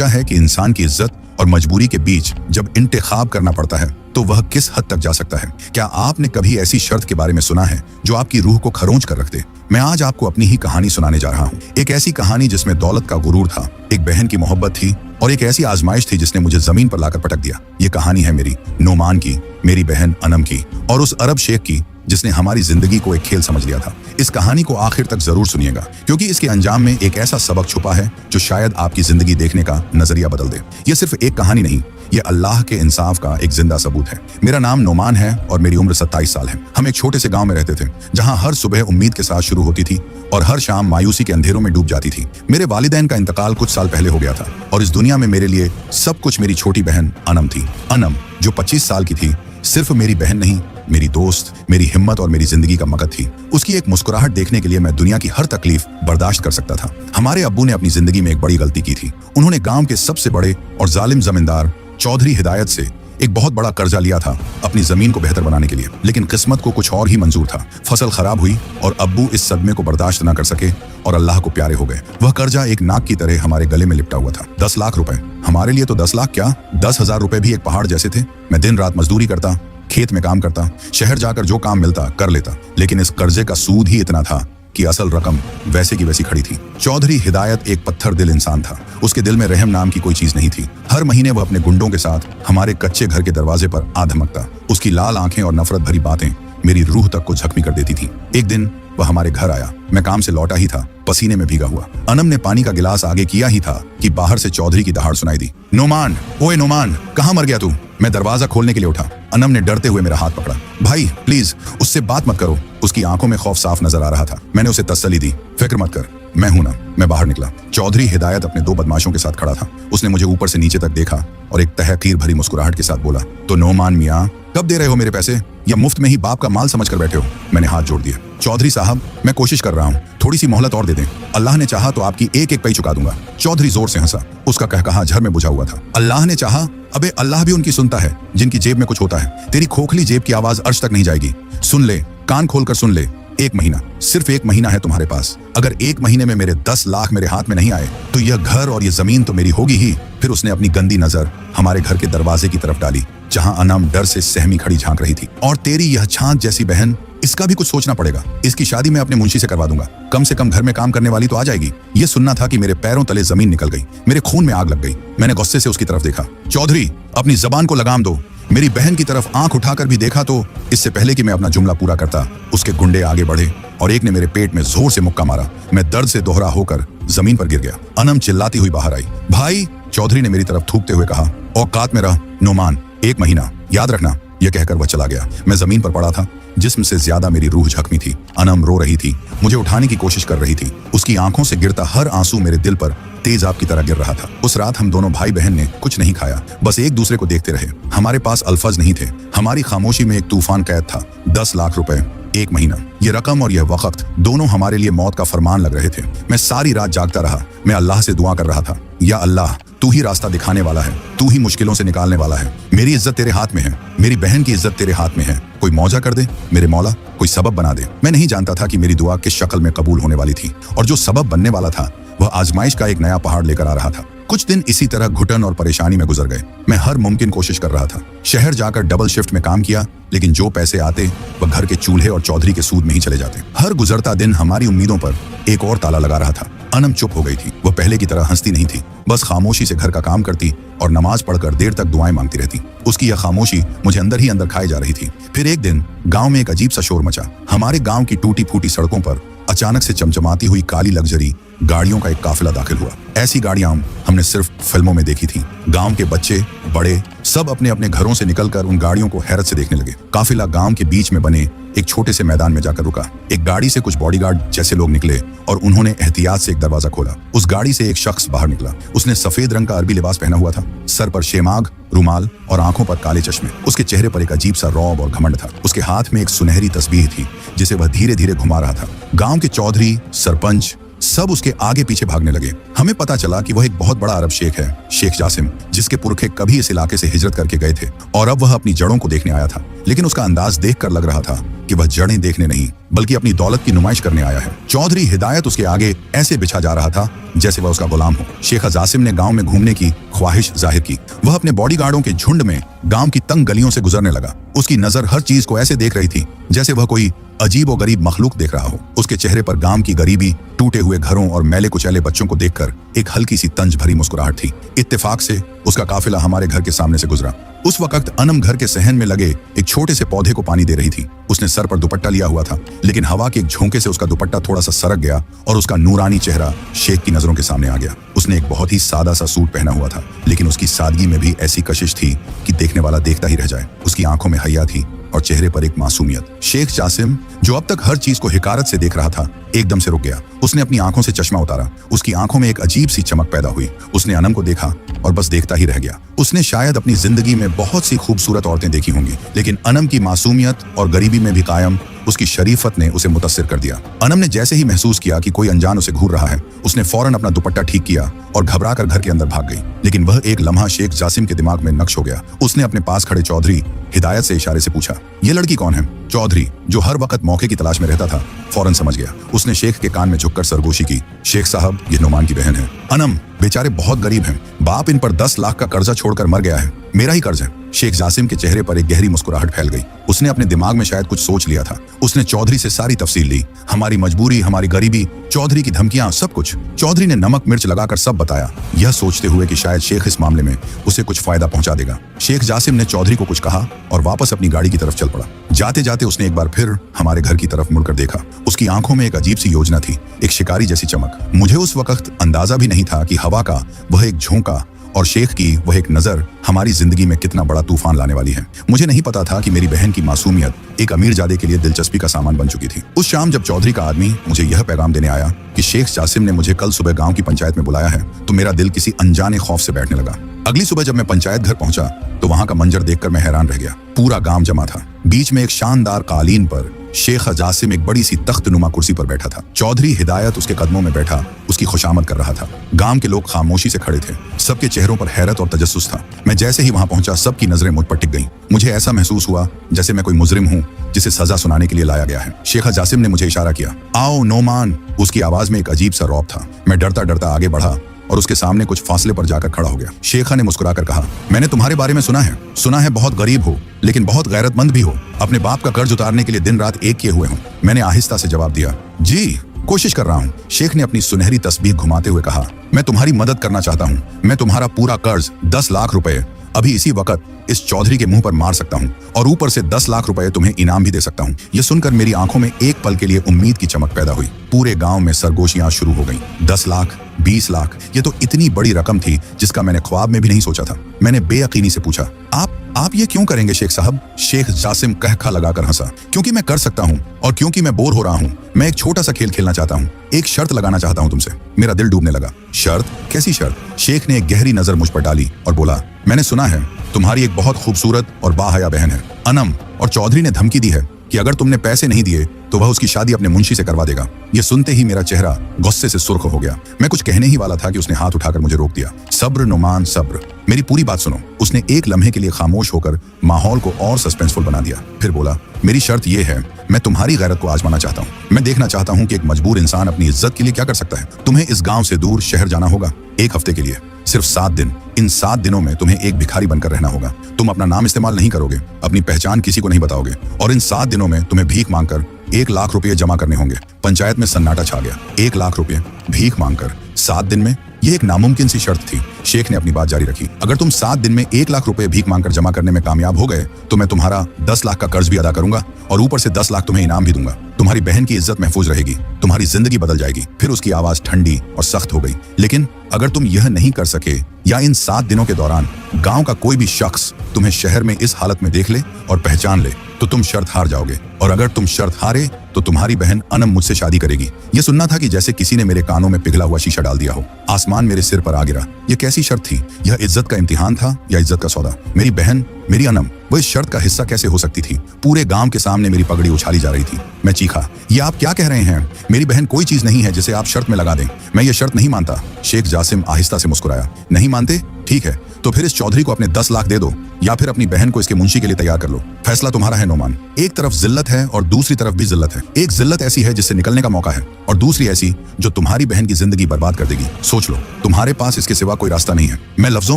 क्या है कि इंसान की इज्जत और मजबूरी के बीच जब इंतखाब करना पड़ता है तो वह किस हद तक जा सकता है। क्या आपने कभी ऐसी शर्त के बारे में सुना है जो आपकी रूह को खरोंच कर रख दे। मैं आज आपको अपनी ही कहानी सुनाने जा रहा हूँ। एक ऐसी कहानी जिसमें दौलत का गुरूर था, एक बहन की मोहब्बत थी और एक ऐसी आजमाइश थी जिसने मुझे जमीन पर लाकर पटक दिया। ये कहानी है मेरी नोमान की, मेरी बहन अनम की और उस अरब शेख की जिसने हमारी जिंदगी को एक खेल समझ लिया था। इस कहानी को आखिर तक जरूर सुनिएगा क्योंकि इसके अंजाम में एक ऐसा सबक छुपा है जो शायद आपकी जिंदगी देखने का नजरिया बदल दे। यह सिर्फ एक कहानी नहीं, ये अल्लाह के इंसाफ का एक जिंदा सबूत है। मेरा नाम नोमान है और मेरी उम्र 27 साल है। हम एक छोटे से गांव में रहते थे जहां हर सुबह उम्मीद के साथ शुरू होती थी और हर शाम मायूसी के अंधेरों में डूब जाती थी। मेरे वालिदैन का इंतकाल कुछ साल पहले हो गया था और इस दुनिया में मेरे लिए सब कुछ मेरी छोटी बहन अनम थी। अनम जो 25 साल की थी, सिर्फ मेरी बहन नहीं, मेरी दोस्त, मेरी हिम्मत और मेरी जिंदगी का मकसद थी। उसकी एक मुस्कुराहट देखने के लिए मैं दुनिया की हर तकलीफ बर्दाश्त कर सकता था। हमारे अब्बू ने अपनी जिंदगी में एक बड़ी गलती की थी। उन्होंने गांव के सबसे बड़े और जालिम जमींदार चौधरी हिदायत से एक बहुत बड़ा कर्जा लिया था अपनी जमीन को बेहतर बनाने के लिए, लेकिन किस्मत को कुछ और ही मंजूर था। फसल खराब हुई और अब्बू इस सदमे को बर्दाश्त न कर सके और अल्लाह को प्यारे हो गए। वह कर्जा एक नाक की तरह हमारे गले में लिपटा हुआ था। 10 लाख रुपए। हमारे लिए तो 10 लाख क्या, 10,000 रुपए भी एक पहाड़ जैसे थे। मैं दिन रात मजदूरी करता, खेत में काम करता, शहर जाकर जो काम मिलता कर लेता, लेकिन इस कर्जे का सूद ही इतना था कि असल रकम वैसे की वैसी खड़ी थी। चौधरी हिदायत एक पत्थर दिल इंसान था। उसके दिल में रहम नाम की कोई चीज नहीं थी। हर महीने वह अपने गुंडों के साथ हमारे कच्चे घर के दरवाजे पर आ धमकता। उसकी लाल आंखें और नफरत भरी बातें मेरी रूह तक को जख्मी कर देती थी। एक दिन वह हमारे घर आया। मैं काम से लौटा ही था, पसीने में भीगा हुआ। अनम ने पानी का गिलास आगे किया ही था कि बाहर से चौधरी की दहाड़ सुनाई दी। नोमान, ओए नोमान, कहाँ मर गया तू? मैं दरवाजा खोलने के लिए उठा। अनम ने डरते हुए मेरा हाथ पकड़ा। भाई प्लीज उससे बात मत करो। उसकी आंखों में खौफ साफ नजर आ रहा था। मैंने उसे तसल्ली दी, फिक्र मत कर, मैं हूं ना। मैं बाहर निकला। चौधरी हिदायत अपने 2 बदमाशों के साथ खड़ा था। उसने मुझे ऊपर से नीचे तक देखा और एक तहकीर भरी मुस्कुराहट के साथ बोला, तो नोमान मियाँ, कब दे रहे हो मेरे पैसे या मुफ्त में ही बाप का माल समझ कर बैठे हो? मैंने हाथ जोड़ दिया। चौधरी साहब, मैं कोशिश कर रहा हूँ, थोड़ी सी मोहलत और दे दें। अल्लाह ने चाहा तो आपकी एक एक पई चुका दूंगा। चौधरी जोर से हंसा। उसका कहकहा झर में बुझा हुआ था। अल्लाह ने चाहा? अबे अल्लाह भी उनकी सुनता है जिनकी जेब में कुछ होता है। तेरी खोखली जेब की आवाज अर्श तक नहीं जाएगी। सुन ले, कान खोलकर सुन ले। 1 महीना, सिर्फ 1 महीना है तुम्हारे पास। अगर 1 महीने में मेरे 10 लाख मेरे हाथ में नहीं आए तो यह घर और यह जमीन तो मेरी होगी ही। फिर उसने अपनी गंदी नजर हमारे घर के दरवाजे की तरफ डाली जहां अनम डर से सहमी खड़ी झांक रही थी। और तेरी यह छांट जैसी बहन, इसका भी कुछ सोचना पड़ेगा। इसकी शादी मैं अपने मुंशी से करवा दूंगा। कम से कम घर में काम करने वाली तो आ जाएगी। ये सुनना था कि मेरे पैरों तले जमीन निकल गई, मेरे खून में आग लग गई। मैंने गुस्से से उसकी तरफ देखा। चौधरी, अपनी जबान को लगाम दो। मेरी बहन की तरफ आंख उठाकर भी देखा तो इससे पहले कि मैं अपना जुमला पूरा करता, उसके गुंडे आगे बढ़े और एक ने मेरे पेट में जोर से मुक्का मारा। मैं दर्द से दोहरा होकर जमीन पर गिर गया। अनम चिल्लाती हुई बाहर आई। भाई, चौधरी ने मेरी तरफ थूकते हुए कहा, औकात में रह नोमान, 1 महीना याद रखना। यह कहकर वह चला गया। मैं जमीन पर पड़ा था। जिस्म से ज्यादा मेरी रूह जख्मी थी। अनम रो रही थी, मुझे उठाने की कोशिश कर रही थी। उसकी आंखों से गिरता हर आंसू मेरे दिल पर तेजाब की तरह गिर रहा था। उस रात हम दोनों भाई बहन ने कुछ नहीं खाया, बस एक दूसरे को देखते रहे। हमारे पास अल्फाज नहीं थे। हमारी खामोशी में एक तूफान कैद था। 10 लाख रुपए, 1 महीना। यह रकम और यह वक्त दोनों हमारे लिए मौत का फरमान लग रहे थे। मैं सारी रात जागता रहा। मैं अल्लाह से दुआ कर रहा था, या अल्लाह, तू ही रास्ता दिखाने वाला है, तू ही मुश्किलों से निकालने वाला है। मेरी इज्जत तेरे हाथ में है, मेरी बहन की इज्जत तेरे हाथ में है। कोई मौजा कर दे मेरे मौला, कोई सबब बना दे। मैं नहीं जानता था कि मेरी दुआ किस शक्ल में कबूल होने वाली थी और जो सबब बनने वाला था वह आजमाइश का एक नया पहाड़ लेकर आ रहा था। कुछ दिन इसी तरह घुटन और परेशानी में गुजर गए। मैं हर मुमकिन कोशिश कर रहा था। शहर जाकर डबल शिफ्ट में काम किया, लेकिन जो पैसे आते वह घर के चूल्हे और चौधरी के सूद में ही चले जाते। हर गुजरता दिन हमारी उम्मीदों पर एक और ताला लगा रहा था। अनम चुप हो गई थी। वह पहले की तरह हंसती नहीं थी, बस खामोशी से घर का काम करती और नमाज पढ़कर देर तक दुआएं मांगती रहती। उसकी यह खामोशी मुझे अंदर ही अंदर खाई जा रही थी। फिर एक दिन गांव में एक अजीब सा शोर मचा। हमारे गांव की टूटी फूटी सड़कों पर अचानक से चमचमाती हुई काली लग्जरी गाड़ियों का एक काफिला दाखिल हुआ। ऐसी गाड़ियां हमने सिर्फ फिल्मों में देखी थी। गांव के बच्चे बड़े सब अपने अपने घरों से निकलकर उन गाड़ियों को हैरत से देखने लगे। काफिला गांव के बीच में बने एक छोटे से मैदान में जाकर रुका। एक गाड़ी से कुछ बॉडीगार्ड जैसे लोग निकले और उन्होंने एहतियात से एक दरवाजा खोला। उस गाड़ी से एक शख्स बाहर निकला। उसने सफेद रंग का अरबी लिबास पहना हुआ था, सर पर शेमाग, रुमाल और आंखों पर काले चश्मे। उसके चेहरे पर एक अजीब सा रौब और घमंड था। उसके हाथ में एक सुनहरी तस्बीह थी जिसे वह धीरे धीरे घुमा रहा था। गांव के चौधरी, सरपंच, सब उसके आगे पीछे भागने लगे। हमें पता चला कि वह एक बहुत बड़ा अरब शेख है, शेख जासिम, जिसके पुरखे कभी इस इलाके से हिजरत करके गए थे और अब वह अपनी जड़ों को देखने आया था। लेकिन उसका अंदाज देखकर लग रहा था कि वह जड़ें देखने नहीं बल्कि अपनी दौलत की नुमाइश करने आया है। चौधरी हिदायत उसके आगे ऐसे बिछा जा रहा था जैसे वह उसका गुलाम हो। शेख जासिम ने गांव में घूमने की ख्वाहिश जाहिर की। वह अपने बॉडीगार्डों के झुंड में गांव की तंग गलियों से गुजरने लगा। उसकी नजर हर चीज को ऐसे देख रही थी जैसे वह कोई अजीब और गरीब मखलूक देख रहा हो। उसके चेहरे पर गांव की गरीबी, टूटे हुए घरों और मैले कुचैले बच्चों को देखकर एक हल्की सी तंज भरी मुस्कुराहट थी। इत्तेफाक से उसका काफिला हमारे घर के सामने से गुजरा। उस वक्त अनम घर के सहन में लगे एक छोटे से पौधे को पानी दे रही थी। उसने सर पर दुपट्टा लिया हुआ था, लेकिन हवा के एक झोंके से उसका दुपट्टा थोड़ा सा सरक गया और उसका नूरानी चेहरा शेख की नजरों के सामने आ गया। उसने एक बहुत ही सादा सा सूट पहना हुआ था, लेकिन उसकी सादगी में भी ऐसी कशिश थी कि देखने वाला देखता ही रह जाए। उसकी आंखों में हया थी और चेहरे पर एक मासूमियत। शेख जासिम, जो अब तक हर चीज को हिकारत से देख रहा था, एकदम से रुक गया। उसने अपनी आंखों से चश्मा उतारा। उसकी आंखों में एक अजीब सी चमक पैदा हुई। उसने अनम को देखा और बस देखता ही रह गया। उसने शायद अपनी जिंदगी में बहुत सी खूबसूरत औरतें देखी होंगी, लेकिन अनम की मासूमियत और गरीबी में भी कायम उसकी शरीफत ने उसे मुतासिर कर दिया। अनम ने जैसे ही महसूस किया कि कोई अनजान उसे घूर रहा है, उसने फौरन अपना दुपट्टा ठीक किया और घबराकर घर के अंदर भाग गई। लेकिन वह एक लम्हा शेख जासिम के दिमाग में नक्श हो गया। उसने अपने पास खड़े चौधरी हिदायत से इशारे से पूछा, ये लड़की कौन है? चौधरी, जो हर वक्त मौके की तलाश में रहता था, फौरन समझ गया। उसने शेख के कान में झुककर सरगोशी की, शेख साहब, ये नुमान की बहन है। अनम, बेचारे बहुत गरीब हैं। बाप इन पर 10 लाख का कर्जा छोड़कर मर गया है। मेरा ही कर्ज है। शेख जासिम के चेहरे पर एक गहरी मुस्कुराहट फैल गई। उसने अपने दिमाग में शायद कुछ सोच लिया था। उसने चौधरी से सारी तफसील ली, हमारी मजबूरी, हमारी गरीबी, चौधरी की धमकियां, सब कुछ। चौधरी ने नमक मिर्च लगाकर सब बताया, यह सोचते हुए कि शायद शेख इस मामले में उसे कुछ फायदा पहुंचा देगा। शेख जासिम ने चौधरी को कुछ कहा और वापस अपनी गाड़ी की तरफ चल पड़ा। जाते जाते उसने एक बार फिर हमारे घर की तरफ मुड़कर देखा। उसकी आंखों में एक अजीब सी योजना थी, एक शिकारी जैसी चमक। मुझे उस वक्त अंदाजा भी नहीं था कि हवा का वह एक झोंका और शेख की वह एक नजर हमारी जिंदगी में कितना बड़ा तूफान लाने वाली है। मुझे नहीं पता था कि मेरी बहन की मासूमियत एक अमीरजादे के लिए दिलचस्पी का सामान बन चुकी थी। उस शाम जब चौधरी का आदमी मुझे यह पैगाम देने आया कि शेख जासिम ने मुझे कल सुबह गांव की पंचायत में बुलाया है, तो मेरा दिल किसी अनजाने खौफ से बैठने लगा। अगली सुबह जब मैं पंचायत घर पहुंचा तो वहां का मंजर देखकर मैं हैरान रह गया। पूरा गांव जमा था। बीच में एक शानदार कालीन पर शेख जासिम एक बड़ी सी तख्तनुमा कुर्सी पर बैठा था। चौधरी हिदायत उसके कदमों में बैठा उसकी खुशामद कर रहा था। गांव के लोग खामोशी से खड़े थे। सबके चेहरों पर हैरत और तजस्सुस था। मैं जैसे ही वहां पहुंचा, सबकी नजरें मुझ पर टिक गईं। मुझे ऐसा महसूस हुआ जैसे मैं कोई मुजरिम हूं जिसे सजा सुनाने के लिए लाया गया है। शेख जासिम ने मुझे इशारा किया, आओ नोमान। उसकी आवाज में एक अजीब सा रौब था। मैं डरता डरता आगे बढ़ा और उसके सामने कुछ फासले पर जाकर खड़ा हो गया। शेखा ने मुस्कुराकर कहा, मैंने तुम्हारे बारे में सुना है बहुत गरीब हो, लेकिन बहुत गैरतमंद भी हो। अपने बाप का कर्ज उतारने के लिए दिन रात एक किए हुए हो। मैंने आहिस्ता से जवाब दिया, जी कोशिश कर रहा हूँ। शेख ने अपनी सुनहरी तस्बीह घुमाते हुए कहा, मैं तुम्हारी मदद करना चाहता हूँ। मैं तुम्हारा पूरा कर्ज 10 लाख रुपए अभी इसी वक्त इस चौधरी के मुंह पर मार सकता हूँ और ऊपर से 10 लाख रुपए तुम्हें इनाम भी दे सकता हूँ। यह सुनकर मेरी आंखों में एक पल के लिए उम्मीद की चमक पैदा हुई। पूरे गांव में सरगोशियां शुरू हो गईं। 10 लाख, 20 लाख, ये तो इतनी बड़ी रकम थी जिसका मैंने ख्वाब में भी नहीं सोचा था। मैंने बेयकीनी से पूछा, आप ये क्यों करेंगे शेख साहब? शेख जासिम कहखा लगाकर हंसा, क्योंकि मैं कर सकता हूँ और क्योंकि मैं बोर हो रहा हूँ। मैं एक छोटा सा खेल खेलना चाहता हूँ। एक शर्त लगाना चाहता हूँ तुमसे। मेरा दिल डूबने लगा। शर्त? कैसी शर्त? शेख ने एक गहरी नजर मुझ पर डाली और बोला, मैंने सुना है तुम्हारी एक बहुत खूबसूरत और बाहया बहन है अनम, और चौधरी ने धमकी दी है कि अगर तुमने पैसे नहीं दिए तो वह उसकी शादी अपने मुंशी से करवा देगा। यह सुनते ही मेरा चेहरा गुस्से से सुर्ख हो गया। मैं कुछ कहने ही वाला था कि उसने हाथ उठाकर मुझे रोक दिया। सब्र नुमान सब्र, मेरी पूरी बात सुनो। उसने एक लम्हे के लिए खामोश होकर माहौल को और सस्पेंसफुल बना दिया। फिर बोला, मेरी शर्त यह है, मैं तुम्हारी गैरत को आजमाना चाहता हूँ। मैं देखना चाहता हूँ कि एक मजबूर इंसान अपनी इज्जत के लिए क्या कर सकता है। तुम्हें इस गांव से दूर शहर जाना होगा 1 हफ्ते के लिए, सिर्फ 7 दिन। इन 7 दिनों में तुम्हें एक भिखारी बनकर रहना होगा। तुम अपना नाम इस्तेमाल नहीं करोगे, अपनी पहचान किसी को नहीं बताओगे, और इन 7 दिनों में तुम्हें भीख मांगकर 1 लाख रुपए जमा करने होंगे। पंचायत में सन्नाटा छा गया। 1 लाख रुपए भीख मांगकर 7 दिन में, यह एक नामुमकिन सी शर्त थी। शेख ने अपनी बात जारी रखी, अगर तुम 7 दिन में 1 लाख रुपए भीख मांगकर जमा करने में कामयाब हो गए तो मैं तुम्हारा 10 लाख का कर्ज भी अदा करूंगा और ऊपर से 10 लाख तुम्हें इनाम भी दूंगा। तुम्हारी बहन की इज्जत महफूज रहेगी, तुम्हारी जिंदगी बदल जाएगी। फिर उसकी आवाज ठंडी और सख्त हो गई। लेकिन अगर तुम यह नहीं कर सके या इन 7 दिनों के दौरान गांव का कोई भी शख्स तुम्हें शहर में इस हालत में देख ले और पहचान ले तो तुम शर्त हार जाओगे, और अगर तुम शर्त हारे तो तुम्हारी बहन अनम मुझसे शादी करेगी। यह सुनना था कि जैसे किसी ने मेरे कानों में पिघला हुआ शीशा डाल दिया हो। आसमान मेरे सिर पर आ गिरा। यह कैसी शर्त थी? यह इज्जत का इम्तिहान था या इज्जत का सौदा? मेरी बहन, मेरी अनम, वो इस शर्त का हिस्सा कैसे हो सकती थी? पूरे गांव के सामने मेरी पगड़ी उछाली जा रही थी। मैं चीखा, ये आप क्या कह रहे हैं? मेरी बहन कोई चीज नहीं है जिसे आप शर्त में लगा दें। मैं ये शर्त नहीं मानता। शेख जासिम आहिस्ता से मुस्कुराया। नहीं मानते? ठीक है, तो फिर इस चौधरी को अपने 10 लाख दे दो, या फिर अपनी बहन को इसके मुंशी के लिए तैयार कर लो। फैसला तुम्हारा है नोमान। एक तरफ जिल्लत है और दूसरी तरफ भी जिल्लत है। एक जिल्लत ऐसी है जिससे निकलने का मौका है, और दूसरी ऐसी जो तुम्हारी बहन की जिंदगी बर्बाद कर देगी। सोच लो, तुम्हारे पास इसके सिवा कोई रास्ता नहीं है। मैं लफ्जों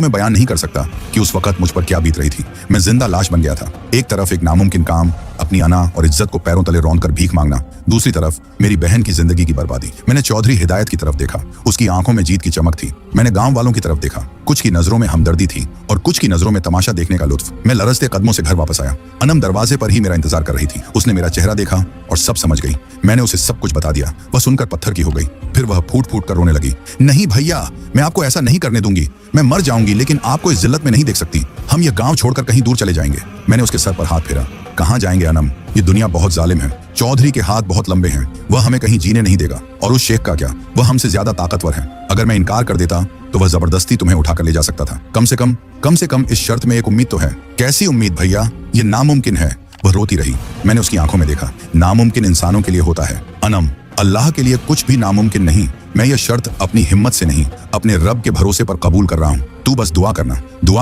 में बयान नहीं कर सकता कि उस वक्त मुझ पर क्या बीत रही थी। मैं जिंदा लाश बन गया था। एक तरफ एक नामुमकिन काम, अपनी अना और इज्जत को पैरों तले रौंद कर भीख मांगना, दूसरी तरफ मेरी बहन की जिंदगी की बर्बादी। मैंने चौधरी हिदायत की तरफ देखा। उसकी आंखों में जीत की चमक थी। मैंने गांव वालों की तरफ देखा। कुछ की नजरों में हमदर्दी थी और कुछ की नजरों में तमाशा देखने का लुत्फ। मैं लरजते कदमों से घर वापस आया। अनम दरवाजे पर ही मेरा इंतजार कर रही थी। उसने मेरा चेहरा देखा और सब समझ गई। मैंने उसे सब कुछ बता दिया। वह सुनकर पत्थर की हो गई। फिर वह फूट फूट कर रोने लगी। नहीं भैया, मैं आपको ऐसा नहीं करने दूंगी। मैं मर जाऊंगी, लेकिन आपको इस जिल्लत में नहीं देख सकती। हम यह गांव छोड़कर कहीं दूर चले जाएंगे। मैंने उसके सर पर हाथ फेरा। कहाँ जाएंगे अनम? ये दुनिया बहुत जालिम है। चौधरी के हाथ बहुत लंबे हैं। वह हमें कहीं जीने नहीं देगा। और उस शेख का क्या? वह हमसे ज्यादा ताकतवर है। अगर मैं इनकार कर देता तो वह जबरदस्ती तुम्हें उठाकर ले जा सकता था। कम से कम इस शर्त में एक उम्मीद तो है। कैसी उम्मीद भैया? ये नामुमकिन है। वह रोती रही। मैंने उसकी आंखों में देखा। नामुमकिन इंसानों के लिए होता है अनम, अल्लाह के लिए कुछ भी नामुमकिन नहीं। मैं ये शर्त अपनी हिम्मत से नहीं, अपने रब के भरोसे पर कबूल कर रहा हूँ। तू बस दुआ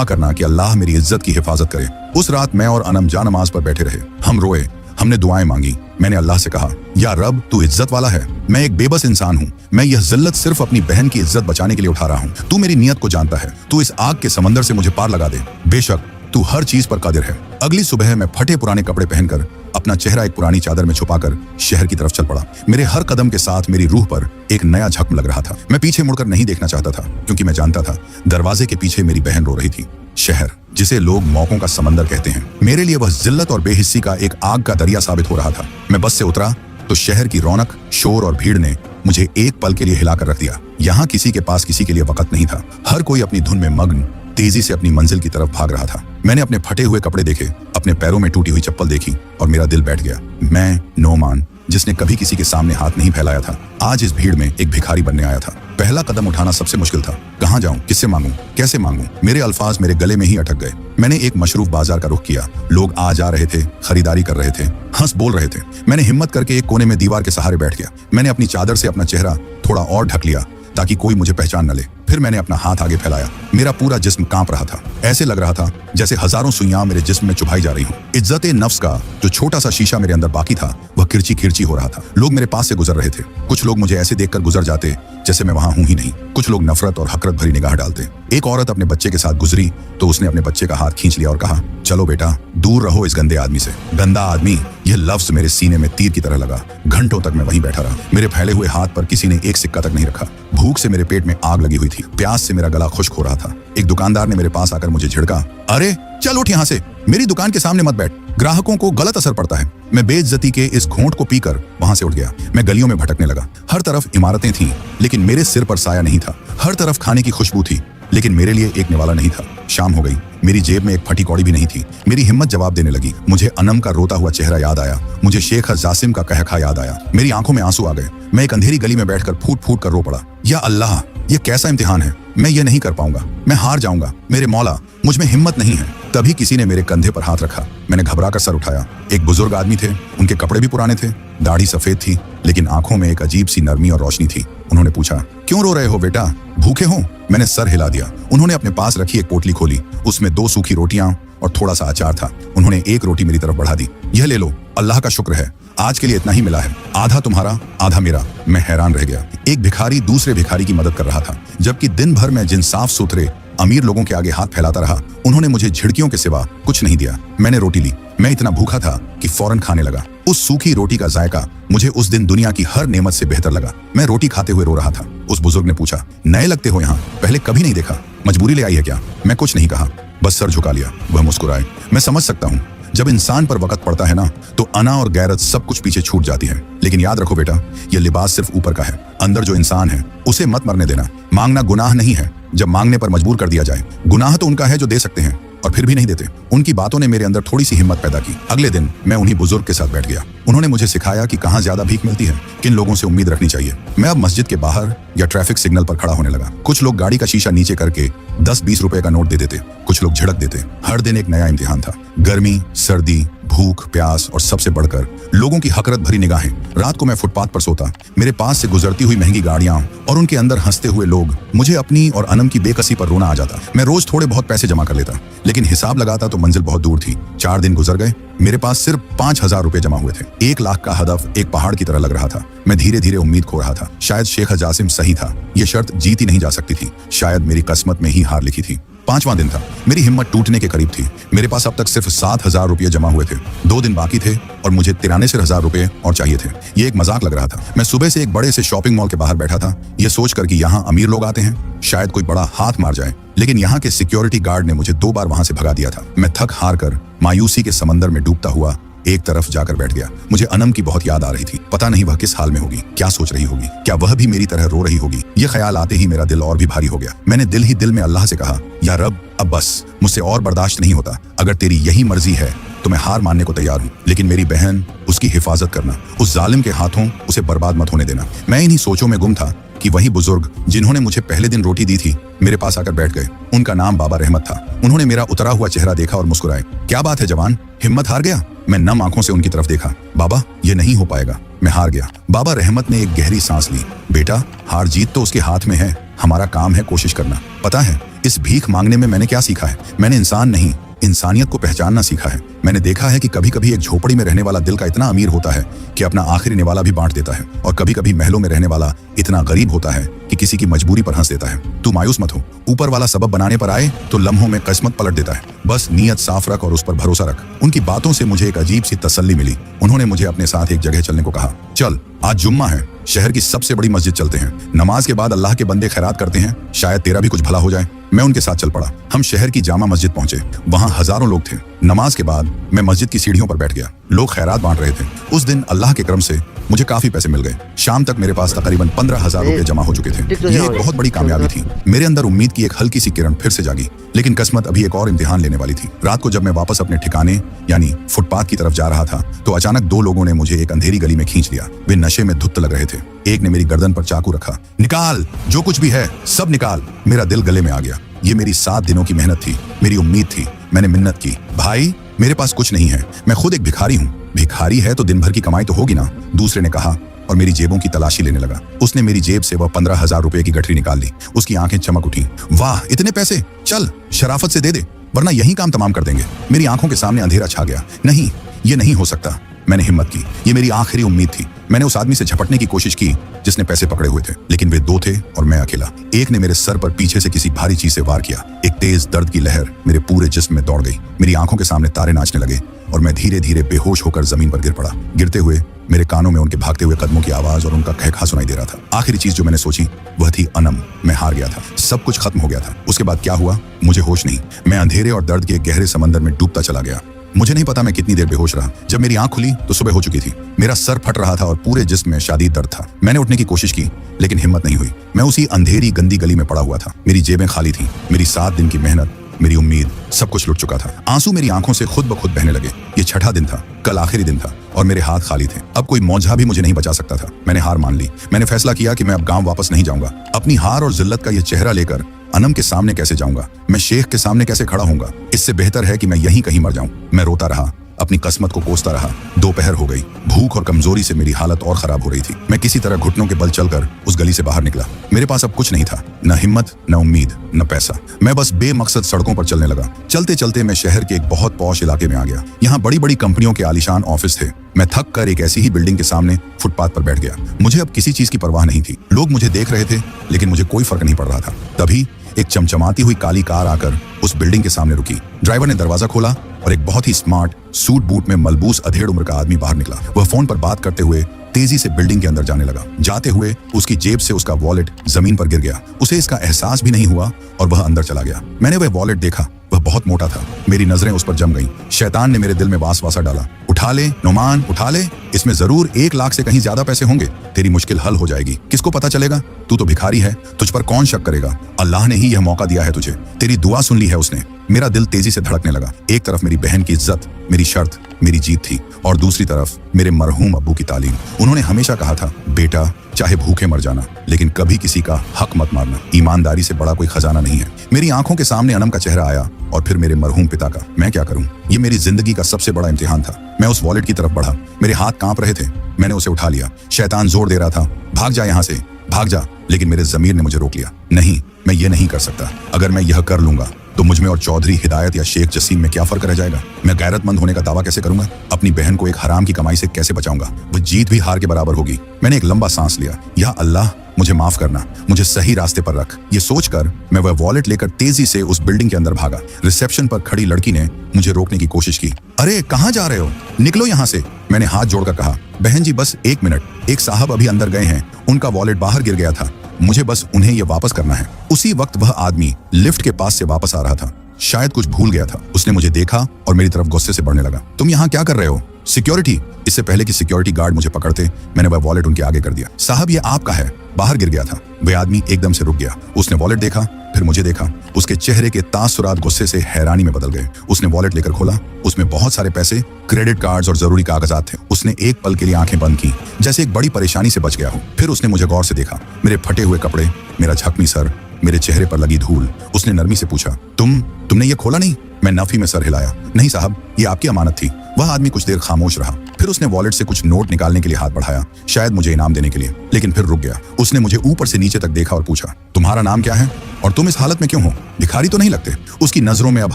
करना कि अल्लाह मेरी इज्जत की हिफाजत करे। उस रात मैं और अनम जा नमाज पर बैठे रहे। हम रोए, हमने दुआएं मांगी। मैंने अल्लाह से कहा, या रब, तू इज्जत वाला है। मैं एक बेबस इंसान हूँ। मैं यह जिल्लत सिर्फ अपनी बहन की इज्जत बचाने के लिए उठा रहा हूँ। तू मेरी नीयत को जानता है। तू इस आग के समंदर से मुझे पार लगा दे। बेशक तू हर चीज पर कादिर है। अगली सुबह मैं फटे पुराने कपड़े पहनकर, अपना चेहरा एक पुरानी चादर में छुपाकर शहर की तरफ चल पड़ा। मेरे हर कदम के साथ मेरी रूह पर एक नया झक्म लग रहा था। मैं पीछे मुड़कर नहीं देखना चाहता था, क्योंकि मैं जानता था दरवाजे के पीछे मेरी बहन रो रही थी। शहर, जिसे लोग मौकों का समंदर कहते हैं, मेरे लिए वह जिल्लत और बेहिस्सी का एक आग का दरिया साबित हो रहा था। मैं बस से उतरा तो शहर की रौनक, शोर और भीड़ ने मुझे एक पल के लिए हिलाकर रख दिया। यहाँ किसी के पास किसी के लिए वक्त नहीं था। हर कोई अपनी धुन में मग्न तेजी से अपनी मंजिल की तरफ भाग रहा था। मैंने अपने फटे हुए कपड़े देखे, अपने पैरों में टूटी हुई चप्पल देखी, और मेरा दिल बैठ गया। मैं नोमान, जिसने कभी किसी के सामने हाथ नहीं फैलाया था, आज इस भीड़ में एक भिखारी बनने आया था। पहला कदम उठाना सबसे मुश्किल था। कहाँ जाऊं, किससे मांगूं, कैसे मांगूं? मेरे अल्फाज मेरे गले में ही अटक गए। मैंने एक मशरूफ बाजार का रुख किया। लोग आ जा रहे थे, खरीदारी कर रहे थे, हंस बोल रहे थे। मैंने हिम्मत करके एक कोने में दीवार के सहारे बैठ गया। मैंने अपनी चादर से अपना चेहरा थोड़ा और ढक लिया ताकि कोई मुझे पहचान न ले। फिर मैंने अपना हाथ आगे फैलाया। मेरा पूरा जिस्म कांप रहा था। ऐसे लग रहा था जैसे हजारों सुइयां मेरे जिस्म में चुभाई जा रही हूं। इज्जत नफ्स का जो छोटा सा शीशा मेरे अंदर बाकी था, वह किरची किरची हो रहा था। लोग मेरे पास से गुजर रहे थे। कुछ लोग मुझे ऐसे देखकर गुजर जाते जैसे मैं वहां हूं ही नहीं। कुछ लोग नफरत और हकरत भरी निगाह डालते। एक औरत अपने बच्चे के साथ गुजरी तो उसने अपने बच्चे का हाथ खींच लिया और कहा, चलो बेटा, दूर रहो इस गंदे आदमी से। गंदा आदमी, यह लफ्ज मेरे सीने में तीर की तरह लगा। घंटों तक मैं वहीं बैठा रहा। मेरे फैले हुए हाथ पर किसी ने एक सिक्का तक नहीं रखा। भूख से मेरे पेट में आग लगी हुई थी। प्यास से मेरा गला खुश्क हो रहा था। एक दुकानदार ने मेरे पास आकर मुझे झिड़का, अरे चल उठ यहाँ से, मेरी दुकान के सामने मत बैठ, ग्राहकों को गलत असर पड़ता है। मैं बेइज्जती के इस घोंट को पीकर वहां से उठ गया। मैं गलियों में भटकने लगा। हर तरफ इमारतें थीं, लेकिन मेरे सिर पर साया नहीं था। हर तरफ खाने की खुशबू थी, लेकिन मेरे लिए एक निवाला नहीं था। शाम हो गई। मेरी जेब में एक फटी कौड़ी भी नहीं थी। मेरी हिम्मत जवाब देने लगी। मुझे अनम का रोता हुआ चेहरा याद आया। मुझे शेख जासिम का कहखा याद आया। मेरी आंखों में आंसू आ गए। मैं एक अंधेरी गली में बैठकर फूट फूट कर रो पड़ा। या अल्लाह, ये कैसा इम्तिहान है? मैं ये नहीं कर पाऊंगा। मैं हार जाऊंगा। मेरे मौला, मुझ में हिम्मत नहीं है। तभी किसी ने मेरे कंधे पर हाथ रखा। मैंने घबरा कर सर उठाया। एक बुजुर्ग आदमी थे। उनके कपड़े भी पुराने थे, दाढ़ी सफेद थी, लेकिन आंखों में एक अजीब सी नरमी और रोशनी थी। उन्होंने पूछा, क्यों रो रहे हो बेटा, भूखे हो? मैंने सर हिला दिया। उन्होंने अपने पास रखी एक पोटली खोली। उसमें 2 सूखी रोटियां और थोड़ा सा अचार था। उन्होंने एक रोटी मेरी तरफ बढ़ा दी। यह ले लो, अल्लाह का शुक्र है, आज के लिए इतना ही मिला है। आधा तुम्हारा, आधा मेरा। मैं हैरान रह गया। एक भिखारी दूसरे भिखारी की मदद कर रहा था, जबकि दिन भर मैं जिन साफ सुथरे अमीर लोगों के आगे हाथ फैलाता रहा, उन्होंने मुझे झिड़कियों के सिवा कुछ नहीं दिया। मैंने रोटी ली। मैं इतना भूखा था कि फौरन खाने लगा। उस सूखी रोटी का जायका मुझे उस दिन दुनिया की हर नेमत से बेहतर लगा। मैं रोटी खाते हुए रो रहा था। उस बुजुर्ग ने पूछा, नए लगते हो यहाँ, पहले कभी नहीं देखा, मजबूरी ले आई है क्या? मैं कुछ नहीं कहा, बस सर झुका लिया। वह मुस्कुराए। मैं समझ सकता हूँ, जब इंसान पर वक्त पड़ता है ना, तो अना और गैरत सब कुछ पीछे छूट जाती है। लेकिन याद रखो बेटा, यह लिबास सिर्फ ऊपर का है। अंदर जो इंसान है, उसे मत मरने देना। मांगना गुनाह नहीं है जब मांगने पर मजबूर कर दिया जाए। गुनाह तो उनका है जो दे सकते हैं, और फिर भी नहीं देते। उनकी बातों ने मेरे अंदर थोड़ी सी हिम्मत पैदा की। अगले दिन मैं उन्हीं बुजुर्ग के साथ बैठ गया। उन्होंने मुझे सिखाया कि कहाँ ज्यादा भीख मिलती है, किन लोगों से उम्मीद रखनी चाहिए। मैं अब मस्जिद के बाहर या ट्रैफिक सिग्नल पर खड़ा होने लगा। कुछ लोग गाड़ी का शीशा नीचे करके 10-20 रुपए का नोट दे देते, कुछ लोग झिड़क देते। हर दिन एक नया इम्तिहान था। गर्मी, सर्दी, भूख, प्यास और सबसे बढ़कर लोगों की हकरत भरी निगाहें। रात को मैं फुटपाथ पर सोता। मेरे पास से गुजरती हुई महंगी गाड़ियां और उनके अंदर हंसते हुए लोग। मुझे अपनी और अनम की बेकसी पर रोना आ जाता। मैं रोज थोड़े बहुत पैसे जमा कर लेता, लेकिन हिसाब लगाता तो मंजिल बहुत दूर थी। 4 दिन गुजर गए। मेरे पास सिर्फ 5,000 रुपए जमा हुए थे। 1 लाख का हदफ एक पहाड़ की तरह लग रहा था। मैं धीरे धीरे उम्मीद खो रहा था। शायद शेख जासिम सही था, यह शर्त जीती नहीं जा सकती थी। शायद मेरी किस्मत में ही हार लिखी थी। 5वां दिन था। मेरी हिम्मत टूटने के करीब थी। मेरे पास अब तक सिर्फ 7,000 रुपये जमा हुए थे। 2 दिन बाकी थे और मुझे 93,000 रुपये और चाहिए थे। ये एक मजाक लग रहा था। मैं सुबह से एक बड़े से शॉपिंग मॉल के बाहर बैठा था, ये सोचकर कि यहाँ अमीर लोग आते हैं, शायद कोई बड़ा हाथ मार जाए। लेकिन यहाँ के सिक्योरिटी गार्ड ने मुझे 2 बार वहां से भगा दिया था। मैं थक हार कर मायूसी के समंदर में डूबता हुआ एक तरफ जाकर बैठ गया। मुझे अनम की बहुत याद आ रही थी। पता नहीं वह किस हाल में होगी, क्या सोच रही होगी, क्या वह भी मेरी तरह रो रही होगी। यह ख्याल आते ही मेरा दिल और भी भारी हो गया। मैंने दिल ही दिल में अल्लाह से कहा, या रब, अब बस, मुझसे और बर्दाश्त नहीं होता। अगर तेरी यही मर्जी है तो मैं हार मानने को तैयार हूँ, लेकिन मेरी बहन, उसकी हिफाजत करना, उस जालिम के हाथों उसे बर्बाद मत होने देना। मैं इन्हीं सोचों में गुम था कि वही बुजुर्ग जिन्होंने मुझे पहले दिन रोटी दी थी मेरे पास आकर बैठ गए। उनका नाम बाबा रहमत था। उन्होंने मेरा उतरा हुआ चेहरा देखा और मुस्कुराए। क्या बात है जवान, हिम्मत हार गया? मैं नम आंखों से उनकी तरफ देखा। बाबा, ये नहीं हो पाएगा, मैं हार गया। बाबा रहमत ने एक गहरी सांस ली। बेटा, हार जीत तो उसके हाथ में है, हमारा काम है कोशिश करना। पता है इस भीख मांगने में मैंने क्या सीखा है? मैंने इंसान नहीं, इंसानियत को पहचानना सीखा है। मैंने देखा है कि कभी कभी एक झोपड़ी में रहने वाला दिल का इतना अमीर होता है कि अपना आखिरी निवाला भी बांट देता है, और कभी कभी महलों में रहने वाला इतना गरीब होता है कि किसी की मजबूरी पर हंस देता है। तू मायूस मत हो, ऊपर वाला सबब बनाने पर आए तो लम्हों में किस्मत पलट देता है। बस नीयत साफ रख और उस पर भरोसा रख। उनकी बातों से मुझे एक अजीब सी तसल्ली मिली। उन्होंने मुझे अपने साथ एक जगह चलने को कहा। चल, आज जुम्मा है, शहर की सबसे बड़ी मस्जिद चलते हैं। नमाज के बाद अल्लाह के बंदे खैरात करते हैं, शायद तेरा भी कुछ भला हो जाए। मैं उनके साथ चल पड़ा। हम शहर की जामा मस्जिद पहुंचे। वहां हजारों लोग थे। नमाज के बाद मैं मस्जिद की सीढ़ियों पर बैठ गया। लोग खैरात बांट रहे थे। उस दिन अल्लाह के करम से मुझे काफी पैसे मिल गए। शाम तक मेरे पास तकरीबन 15,000 रुपए जमा हो चुके थे। ये एक बहुत बड़ी कामयाबी थी। मेरे अंदर उम्मीद की एक हल्की सी किरण फिर से जागी। लेकिन किस्मत अभी एक और इम्तिहान लेने वाली थी। रात को जब मैं वापस अपने ठिकाने यानी फुटपाथ की तरफ जा रहा था तो अचानक 2 लोगों ने मुझे एक अंधेरी गली में खींच लिया। वे नशे में धुत लग रहे थे। एक ने मेरी गर्दन पर चाकू रखा। निकाल, जो कुछ भी है सब निकाल। मेरा दिल गले में आ गया। ये मेरी 7 दिनों की मेहनत थी, मेरी उम्मीद थी। मैंने मिन्नत की, भाई मेरे पास कुछ नहीं है, मैं खुद एक भिखारी हूँ। भिखारी है तो दिन भर की कमाई तो होगी ना, दूसरे ने कहा और मेरी जेबों की तलाशी लेने लगा। उसने मेरी जेब से वह 15,000 रुपए की गठरी निकाल ली। उसकी आंखें चमक उठी। वाह, इतने पैसे, चल शराफत से दे दे, वरना यही काम तमाम कर देंगे। मेरी आंखों के सामने अंधेरा छा गया। नहीं, ये नहीं हो सकता। मैंने हिम्मत की। ये मेरी आखिरी उम्मीद थी। मैंने उस आदमी से झपटने की कोशिश की जिसने पैसे पकड़े हुए थे, लेकिन वे 2 थे और मैं अकेला। एक ने मेरे सर पर पीछे से किसी भारी चीज से वार किया। एक तेज दर्द की लहर मेरे पूरे जिस्म में दौड़ गई। मेरी आंखों के सामने तारे नाचने लगे और मैं धीरे धीरे बेहोश होकर जमीन पर गिर पड़ा। गिरते हुए मेरे कानों में उनके भागते हुए कदमों की आवाज और उनका खहखा सुनाई दे रहा था। आखिरी चीज जो मैंने सोची वह थी अनम। मैं हार गया था। सब कुछ खत्म हो गया था। उसके बाद क्या हुआ मुझे होश नहीं। मैं अंधेरे और दर्द के गहरे समंदर में डूबता चला गया। मुझे नहीं पता मैं कितनी देर बेहोश रहा। जब मेरी आंख खुली तो सुबह हो चुकी थी। मेरा सर फट रहा था और पूरे जिस्म में शदीद दर्द था। मैंने उठने की कोशिश की लेकिन हिम्मत नहीं हुई। मैं उसी अंधेरी गंदी गली में पड़ा हुआ था। मेरी जेबें खाली थीं। मेरी 7 दिन की मेहनत, मेरी उम्मीद, सब कुछ लुट चुका था। आंसू मेरी आंखों से खुद ब खुद बहने लगे। ये 6ठा दिन था, कल आखिरी दिन था और मेरे हाथ खाली थे। अब कोई मौजा भी मुझे नहीं बचा सकता था। मैंने हार मान ली। मैंने फैसला किया कि मैं अब गांव वापस नहीं जाऊंगा। अपनी हार और जिल्लत का यह चेहरा लेकर अनम के सामने कैसे जाऊंगा? मैं शेख के सामने कैसे खड़ा होऊंगा? इससे बेहतर है कि मैं यहीं कहीं मर जाऊं। मैं रोता रहा, अपनी किस्मत को कोसता रहा। दोपहर हो गई। भूख और कमजोरी से मेरी हालत और खराब हो रही थी। मैं किसी तरह घुटनों के बल चलकर उस गली से बाहर निकला। मेरे पास अब कुछ नहीं था, न हिम्मत, न उम्मीद, न पैसा। मैं बस बेमकसद सड़कों पर चलने लगा। चलते चलते मैं शहर के एक बहुत पॉश इलाके में आ गया। यहाँ बड़ी बड़ी कंपनियों के आलीशान ऑफिस थे। मैं थक कर एक ऐसी ही बिल्डिंग के सामने फुटपाथ पर बैठ गया। मुझे अब किसी चीज की परवाह नहीं थी। लोग मुझे देख रहे थे लेकिन मुझे कोई फर्क नहीं पड़ रहा था। तभी एक चमचमाती हुई काली कार आकर उस बिल्डिंग के सामने रुकी। ड्राइवर ने दरवाजा खोला और एक बहुत ही स्मार्ट सूट बूट में मलबूस अधेड़ उम्र का आदमी बाहर निकला। वह फोन पर बात करते हुए तेजी से बिल्डिंग के अंदर जाने लगा। जाते हुए उसकी जेब से उसका वॉलेट जमीन पर गिर गया। उसे इसका एहसास भी नहीं हुआ और वह अंदर चला गया। मैंने वह वॉलेट देखा। वह बहुत मोटा था। मेरी नजरें उस पर जम गईं। शैतान ने मेरे दिल में वासवासा डाला। उठा उठा ले नुमान, उठा ले, इसमें जरूर 1 लाख से कहीं ज्यादा पैसे होंगे। तेरी मुश्किल हल हो जाएगी। किसको पता चलेगा? तू तो भिखारी है, तुझ पर कौन शक करेगा? अल्लाह ने ही यह मौका दिया है तुझे, तेरी दुआ सुन ली है उसने। मेरा दिल तेजी से धड़कने लगा। एक तरफ मेरी बहन की इज्जत, मेरी शर्त, मेरी जीत थी, और दूसरी तरफ मेरे मरहूम अब्बू की तालीम। उन्होंने हमेशा कहा था, बेटा चाहे भूखे मर जाना, लेकिन कभी किसी का हक मत मारना। ईमानदारी से बड़ा कोई खजाना नहीं है। मेरी आंखों के सामने अनम का चेहरा आया और फिर मेरे मरहूम पिता का। मैं क्या करूं? ये मेरी जिंदगी का सबसे बड़ा इम्तिहान था। मैं उस वॉलेट की तरफ बढ़ा, मेरे हाथ कांप रहे थे। मैंने उसे उठा लिया। शैतान जोर दे रहा था, भाग जा यहाँ से, भाग जा, लेकिन मेरे ज़मीर ने मुझे रोक लिया। नहीं, मैं ये नहीं कर सकता। अगर मैं यह कर लूंगा तो मुझ में और चौधरी हिदायत या शेख जसीम में क्या फर्क रह जाएगा? मैं गैरतमंद होने का दावा कैसे करूंगा? अपनी बहन को एक हराम की कमाई से कैसे बचाऊंगा? वो जीत भी हार के बराबर होगी। मैंने एक लंबा सांस लिया। या अल्लाह, मुझे माफ करना, मुझे सही रास्ते पर रख। ये सोचकर मैं वह वॉलेट लेकर तेजी से उस बिल्डिंग के अंदर भागा। रिसेप्शन पर खड़ी लड़की ने मुझे रोकने की कोशिश की। अरे कहाँ जा रहे हो? निकलो यहाँ से, मैंने हाथ जोड़कर कहा। बहन जी बस 1 मिनट, एक साहब अभी अंदर गए हैं, उनका वॉलेट बाहर गिर गया था, मुझे बस उन्हें ये वापस करना है। उसी वक्त वह आदमी लिफ्ट के पास से वापस आ रहा था। शायद कुछ भूल गया था। उसने मुझे देखा और मेरी तरफ गुस्से से बढ़ने लगा। तुम यहाँ क्या कर रहे हो? सिक्योरिटी। इससे पहले कि सिक्योरिटी गार्ड मुझे पकड़ते, मैंने वह वॉलेट उनके आगे कर दिया। साहब ये आपका है, बाहर गिर गया था। वह आदमी एकदम से रुक गया। उसने वॉलेट देखा, फिर मुझे देखा। उसके चेहरे के तासुरात गुस्से से हैरानी में बदल गए। उसने वॉलेट लेकर खोला। उसमें बहुत सारे पैसे, क्रेडिट कार्ड्स और जरूरी कागजात थे। उसने एक पल के लिए आंखें बंद की, जैसे एक बड़ी परेशानी से बच गया हो। फिर उसने मुझे गौर से देखा। मेरे फटे हुए कपड़े, मेरा झकमी सर, मेरे चेहरे पर लगी धूल। उसने नरमी से पूछा, तुमने ये खोला नहीं? मैं नफी में सर हिलाया। नहीं साहब, ये आपकी अमानत थी। वह आदमी कुछ देर खामोश रहा, फिर उसने वॉलेट से कुछ नोट निकालने के लिए हाथ बढ़ाया, शायद मुझे इनाम देने के लिए, लेकिन फिर रुक गया। उसने मुझे ऊपर से नीचे तक देखा और पूछा, तुम्हारा नाम क्या है और तुम इस हालत में क्यों हो? भिखारी तो नहीं लगते। उसकी नजरों में अब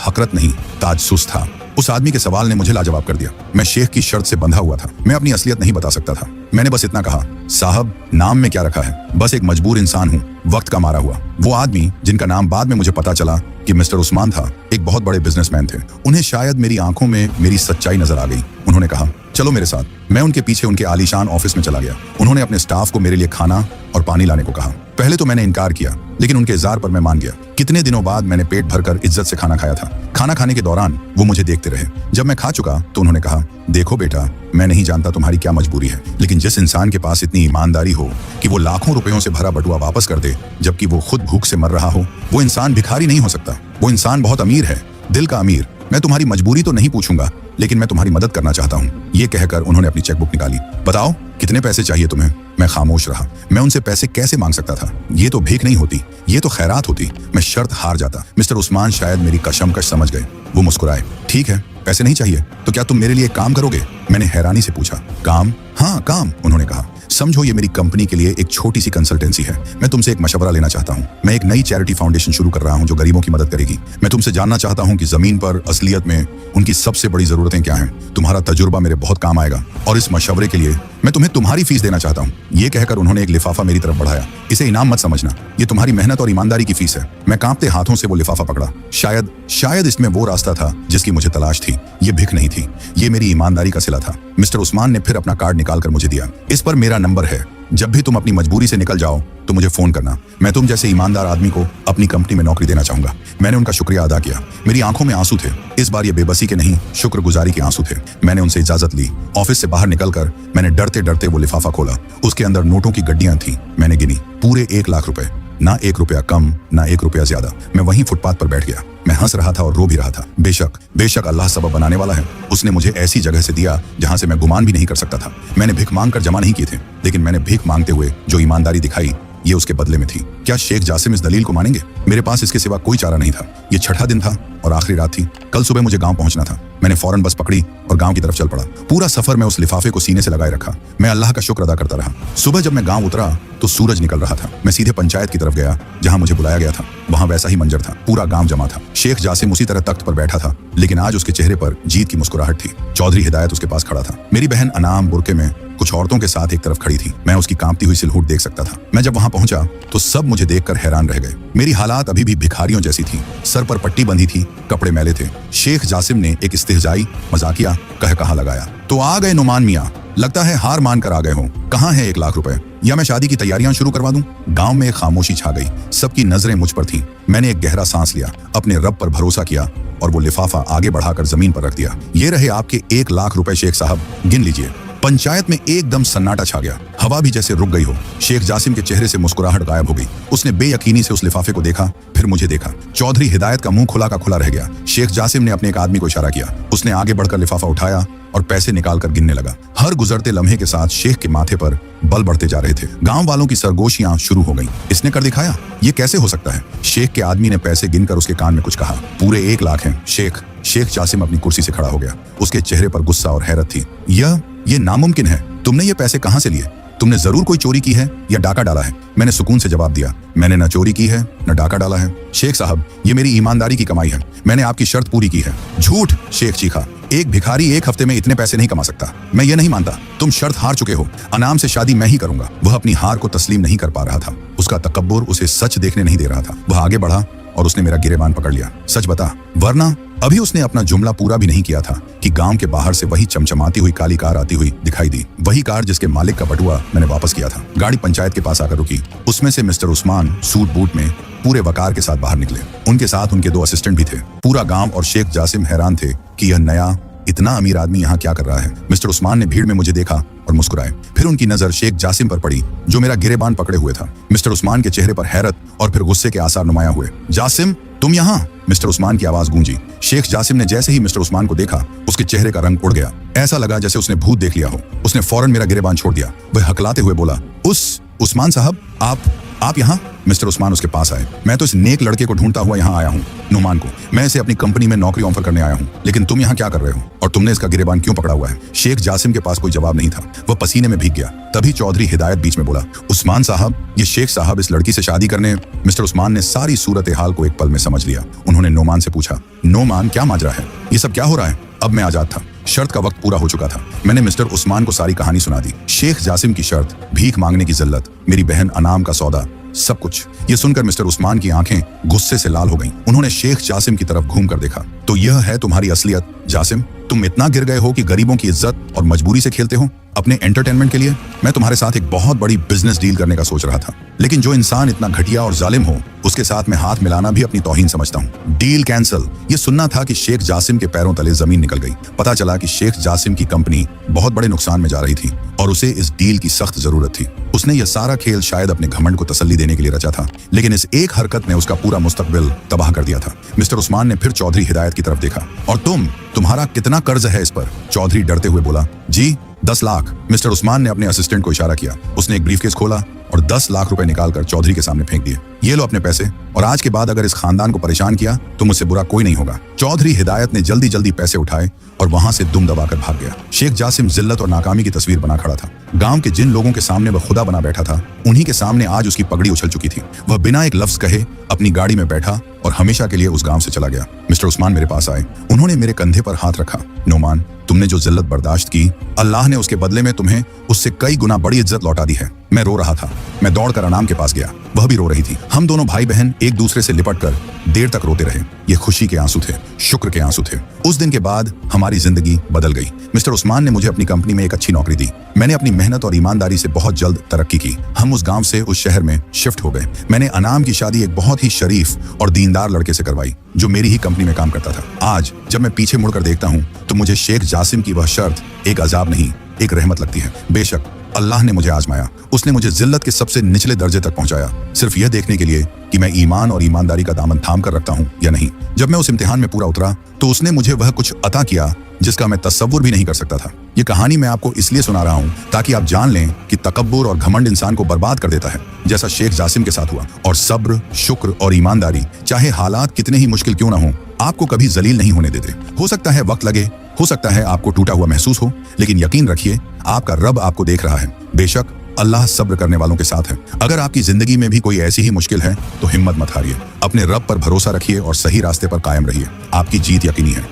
हकरत नहीं, ताज्जुस था। उस आदमी के सवाल ने मुझे लाजवाब कर दिया। मैं शेख की शर्त से बंधा हुआ था। मैं अपनी असलियत नहीं बता सकता था। मैंने बस इतना कहा, साहब नाम में क्या रखा है? बस एक मजबूर इंसान हूँ, वक्त का मारा हुआ। वो आदमी, जिनका नाम बाद में मुझे पता चला कि मिस्टर उस्मान था, एक बहुत बड़े बिजनेसमैन थे। उन्हें शायद मेरी आंखों में मेरी सच्चाई नजर आ गई। उन्होंने कहा, चलो मेरे साथ। मैं उनके पीछे उनके आलीशान ऑफिस में चला गया। उन्होंने अपने स्टाफ को मेरे लिए खाना और पानी लाने को कहा। पहले तो मैंने इनकार किया, लेकिन उनके इज़ार पर मैं मान गया। कितने दिनों बाद मैंने पेट भरकर इज्जत से खाना खाया था। खाना खाने के दौरान वो मुझे देखते रहे। जब मैं खा चुका तो उन्होंने कहा, देखो बेटा, मैं नहीं जानता तुम्हारी क्या मजबूरी है, लेकिन जिस इंसान के पास इतनी ईमानदारी हो कि वो लाखों रुपयों से भरा बटुआ वापस कर दे जबकि वो खुद भूख से मर रहा हो, वो इंसान भिखारी नहीं हो सकता। वो इंसान बहुत अमीर है, दिल का अमीर। मैं तुम्हारी मजबूरी तो नहीं पूछूंगा, लेकिन मैं तुम्हारी मदद करना चाहता हूँ। ये कहकर उन्होंने अपनी चेकबुक निकाली। बताओ कितने पैसे चाहिए तुम्हें? मैं खामोश रहा। मैं उनसे पैसे कैसे मांग सकता था? ये तो भीख नहीं होती, ये तो खैरात होती। मैं शर्त हार जाता। मिस्टर उस्मान शायद मेरी कशमकश समझ गए। वो मुस्कुराए। ठीक है, पैसे नहीं चाहिए तो क्या तुम मेरे लिए काम करोगे? मैंने हैरानी से पूछा। काम? हाँ काम, उन्होंने कहा। समझो ये मेरी कंपनी के लिए एक छोटी सी कंसल्टेंसी है। मैं तुमसे एक मशवरा लेना चाहता हूँ। मैं एक नई चैरिटी फाउंडेशन शुरू कर रहा हूँ जो गरीबों की मदद करेगी। मैं तुमसे जानना चाहता हूँ कि जमीन पर असलियत में उनकी सबसे बड़ी जरूरतें क्या हैं। तुम्हारा तजुर्बा मेरे बहुत काम आएगा और इस मशवरे के लिए मैं तुम्हें तुम्हारी फीस देना चाहता हूँ। ये कहकर उन्होंने एक लिफाफा मेरी तरफ बढ़ाया। इसे इनाम मत समझना, ये तुम्हारी मेहनत और ईमानदारी की फीस है। मैं कांपते हाथों से वो लिफाफा पकड़ा। शायद इसमें वो रास्ता था जिसकी मुझे तलाश थी। ये भिख नहीं थी, ये मेरी ईमानदारी का सिला था। मिस्टर उस्मान ने फिर अपना कार्ड निकालकर मुझे दिया। इस पर मेरा नंबर है। जब भी तुम अपनी मजबूरी से निकल जाओ तो मुझे फोन करना। मैं तुम जैसे ईमानदार आदमी को अपनी कंपनी में नौकरी देना चाहूंगा। मैंने उनका शुक्रिया अदा किया। मेरी आंखों में आंसू थे। इस बार ये बेबसी के नहीं, शुक्रगुजारी के आंसू थे। मैंने उनसे इजाजत ली। ऑफिस से बाहर निकलकर मैंने डरते डरते वो लिफाफा खोला। उसके अंदर नोटों की गड्डियां थी। मैंने गिनी, पूरे 1 लाख रुपए। ना 1 रुपया कम, ना 1 रुपया ज्यादा। मैं वहीं फुटपाथ पर बैठ गया। मैं हंस रहा था और रो भी रहा था। बेशक अल्लाह सबब बनाने वाला है। उसने मुझे ऐसी जगह से दिया जहां से मैं गुमान भी नहीं कर सकता था। मैंने भीख मांग कर जमा नहीं किए थे, लेकिन मैंने भीख मांगते हुए जो ईमानदारी दिखाई, ये उसके बदले में थी। क्या शेख जासिम इस दलील को मानेंगे? मेरे पास इसके सिवा कोई चारा नहीं था। ये छठा दिन था और आखिरी रात थी। कल सुबह मुझे गांव पहुंचना था। मैंने फौरन बस पकड़ी और गांव की तरफ चल पड़ा। पूरा सफर मैं उस लिफाफे को सीने से लगाए रखा। मैं अल्लाह का शुक्र अदा करता रहा। सुबह जब मैं गांव उतरा तो सूरज निकल रहा था। मैं सीधे पंचायत की तरफ गया जहां मुझे बुलाया गया था। वहां वैसा ही मंजर था। पूरा गांव जमा था। शेख जासिम उसी तरह तख्त पर बैठा था, लेकिन आज उसके चेहरे पर जीत की मुस्कुराहट थी। चौधरी हिदायत उसके पास खड़ा था। मेरी बहन अनाम बुरके में कुछ औरतों के साथ एक तरफ खड़ी थी। मैं उसकी कांपती हुई सिलहूट देख सकता था। मैं जब वहां पहुंचा तो सब मुझे देखकर हैरान रह गए। मेरी हालात अभी भी भिखारियों जैसी थी। सर पर पट्टी बंधी थी, कपड़े मैले थे। शेख जासिम ने एक इस्तेहजाई मजाकिया कहा लगाया, तो आ गए नुमान मियां, लगता है हार मान कर आ गए हो। कहाँ है 1 लाख रुपए? या मैं शादी की तैयारियां शुरू करवा दूं? गांव में एक खामोशी छा गई। सबकी नजरें मुझ पर थीं। मैंने एक गहरा सांस लिया, अपने रब पर भरोसा किया और वो लिफाफा आगे बढ़ाकर जमीन पर रख दिया। ये रहे आपके 1 लाख रुपए शेख साहब, गिन लीजिए। पंचायत में एकदम सन्नाटा छा गया। हवा भी जैसे रुक गई हो। शेख जासिम के चेहरे से मुस्कुराहट गायब हो गई। उसने बेयकीनी से उस लिफाफे को देखा, फिर मुझे देखा। चौधरी हिदायत का मुंह खुला का खुला रह गया। शेख जासिम ने अपने एक आदमी को इशारा किया। उसने आगे बढ़कर लिफाफा उठाया और पैसे निकालकर गिनने लगा। हर गुजरते लम्हे के साथ शेख के माथे पर बल बढ़ते जा रहे थे। गांव वालों की सरगोशियां शुरू हो गईं। इसने कर दिखाया, ये कैसे हो सकता है? शेख के आदमी ने पैसे गिनकर उसके कान में कुछ कहा। पूरे 1 लाख हैं शेख। शेख जासिम अपनी कुर्सी से खड़ा हो गया। उसके चेहरे पर गुस्सा और हैरत थी। ये नामुमकिन है। तुमने ये पैसे कहां से लिए? तुमने जरूर कोई चोरी की है या डाका डाला है। मैंने सुकून से जवाब दिया, मैंने न चोरी की है न डाका डाला है। शेख साहब, ये मेरी ईमानदारी की कमाई है। मैंने आपकी शर्त पूरी की है। झूठ! शेख चीखा। एक भिखारी 1 हफ्ते में इतने पैसे नहीं कमा सकता। मैं ये नहीं मानता। तुम शर्त हार चुके हो। अनाम से शादी मैं ही करूंगा। वह अपनी हार को तस्लीम नहीं कर पा रहा था। उसका तकब्बुर उसे सच देखने नहीं दे रहा था। वह आगे बढ़ा और उसने मेरा गिरेबान पकड़ लिया। सच बता, वरना। अभी उसने अपना जुमला पूरा भी नहीं किया था कि गांव के बाहर से वही चमचमाती हुई काली कार आती हुई दिखाई दी। वही कार जिसके मालिक का बटुआ मैंने वापस किया था। गाड़ी पंचायत के पास आकर रुकी। उसमें से मिस्टर उस्मान सूट बूट में पूरे वकार के साथ बाहर निकले। उनके साथ उनके 2 असिस्टेंट भी थे। पूरा गांव और शेख जासिम हैरान थे कि यह नया इतना अमीर आदमी यहाँ क्या कर रहा है। मिस्टर उस्मान ने भीड़ में मुझे देखा और मुस्कुराए। फिर उनकी नजर शेख जासिम पर पड़ी, जो मेरा गिरेबान पकड़े हुए था। मिस्टर उस्मान के चेहरे पर हैरत और फिर गुस्से के आसार नुमाया हुए। जासिम, तुम यहाँ? मिस्टर उस्मान की आवाज गूंजी। शेख जासिम ने जैसे ही मिस्टर उस्मान को देखा, उसके चेहरे का रंग उड़ गया। ऐसा लगा जैसे उसने भूत देख लिया हो। उसने फौरन मेरा गिरेबान छोड़ दिया। वह हकलाते हुए बोला, उस्मान साहब, आप यहाँ? मिस्टर उस्मान उसके पास आए। मैं तो इस नेक लड़के को ढूंढता हुआ यहाँ आया हूँ, नुमान को। मैं इसे अपनी कंपनी में नौकरी ऑफर करने आया हूँ। लेकिन तुम यहाँ क्या कर रहे हो और तुमने इसका गिरेबान क्यों पकड़ा हुआ है? शेख जासिम के पास कोई जवाब नहीं था। वह पसीने में भीग गया। तभी चौधरी हिदायत बीच में बोला, उस्मान साहब, ये शेख साहब इस लड़की से शादी करने। मिस्टर उस्मान ने सारी सूरत हाल को एक पल में समझ लिया। उन्होंने नोमान से पूछा, नोमान, क्या माजरा है? ये सब क्या हो रहा है? अब मैं आजाद था। शर्त का वक्त पूरा हो चुका था। मैंने मिस्टर उस्मान को सारी कहानी सुना दी। शेख जासिम की शर्त, भीख मांगने की जिल्लत, मेरी बहन अनाम का सौदा, सब कुछ। ये सुनकर मिस्टर उस्मान की आंखें गुस्से से लाल हो गईं। उन्होंने शेख जासिम की तरफ घूम कर देखा। तो यह है तुम्हारी असलियत जासिम? तुम इतना गिर गए हो कि गरीबों की इज्जत और मजबूरी से खेलते हो अपने एंटरटेनमेंट के लिए? मैं तुम्हारे साथ एक बहुत बड़ी बिजनेस डील करने का सोच रहा था, लेकिन जो इंसान इतना घटिया और जालिम हो, उसके साथ मैं हाथ मिलाना भी अपनी तौहीन समझता हूँ। Deal cancel. ये सुनना था कि शेख जासिम के पैरों तले जमीन निकल गई। पता चला कि शेख जासिम की कंपनी बहुत बड़े नुकसान में जा रही थी और उसे इस डील की सख्त जरूरत थी। उसने यह सारा खेल शायद अपने घमंड को तसल्ली देने के लिए रचा था, लेकिन इस एक हरकत ने उसका पूरा मुस्तकबिल तबाह कर दिया था। मिस्टर उस्मान ने फिर चौधरी हिदायत की तरफ देखा। और तुम्हारा कितना कर्ज है इस पर? चौधरी डरते हुए बोला, जी 10 लाख। मिस्टर उस्मान ने अपने असिस्टेंट को इशारा किया। उसने एक ब्रीफकेस खोला और 10 लाख रुपए निकालकर चौधरी के सामने फेंक दिए। ये लो अपने पैसे, और आज के बाद अगर इस खानदान को परेशान किया तो मुझसे बुरा कोई नहीं होगा। चौधरी हिदायत ने जल्दी जल्दी पैसे उठाए और वहां से दुम दबाकर भाग गया। शेख जासिम जिल्लत और नाकामी की तस्वीर बना खड़ा था। गांव के जिन लोगों के सामने वह खुदा बना बैठा था, उन्हीं के सामने आज उसकी पगड़ी उछल चुकी थी। वह बिना एक लफ्ज कहे अपनी गाड़ी में बैठा और हमेशा के लिए उस गांव से चला गया। मिस्टर उस्मान मेरे पास आए। उन्होंने मेरे कंधे पर हाथ रखा। नोमान, तुमने जो जिल्लत बर्दाश्त की, अल्लाह ने उसके बदले में तुम्हें उससे कई गुना बड़ी इज्जत लौटा दी है। मैं रो रहा था। मैं दौड़कर अनाम के पास गया। वह भी रो रही थी। हम दोनों भाई बहन एक दूसरे से लिपटकर देर तक रोते रहे। ये खुशी के आंसू थे, शुक्र के आंसू थे। उस दिन के बाद हमारी जिंदगी बदल गई। मिस्टर उस्मान ने मुझे अपनी कंपनी में एक अच्छी नौकरी दी। मैंने अपनी मेहनत और ईमानदारी से बहुत जल्द तरक्की की। हम उस गांव से उस शहर में शिफ्ट हो गए। मैंने अनाम की शादी एक बहुत ही शरीफ और दीनदार लड़के से करवाई, जो मेरी ही कंपनी में काम करता था। आज जब मैं पीछे मुड़कर देखता हूँ तो मुझे शेख जासिम की वह शर्त एक अजाब नहीं, एक रहमत लगती है। बेशक अल्लाह ने मुझे आजमाया। उसने मुझे जिल्लत के सबसे निचले दर्जे तक पहुंचाया, सिर्फ यह देखने के लिए कि मैं ईमान और ईमानदारी का दामन थाम कर रखता हूं या नहीं। जब मैं उस इम्तिहान में पूरा उतरा तो उसने मुझे वह कुछ अता किया जिसका मैं तसव्वुर भी नहीं कर सकता था। ये कहानी मैं आपको इसलिए सुना रहा हूं ताकि आप जान लें कि तकब्बुर और घमंड इंसान को बर्बाद कर देता है, जैसा शेख जासिम के साथ हुआ। और सब्र, शुक्र और ईमानदारी, चाहे हालात कितने ही मुश्किल क्यों ना हो, आपको कभी जलील नहीं होने देते। हो सकता है वक्त लगे, हो सकता है आपको टूटा हुआ महसूस हो, लेकिन यकीन रखिए आपका रब आपको देख रहा है। बेशक अल्लाह सब्र करने वालों के साथ है। अगर आपकी जिंदगी में भी कोई ऐसी ही मुश्किल है तो हिम्मत मत हारिए। अपने रब पर भरोसा रखिए और सही रास्ते पर कायम रहिए। आपकी जीत यकीनी है।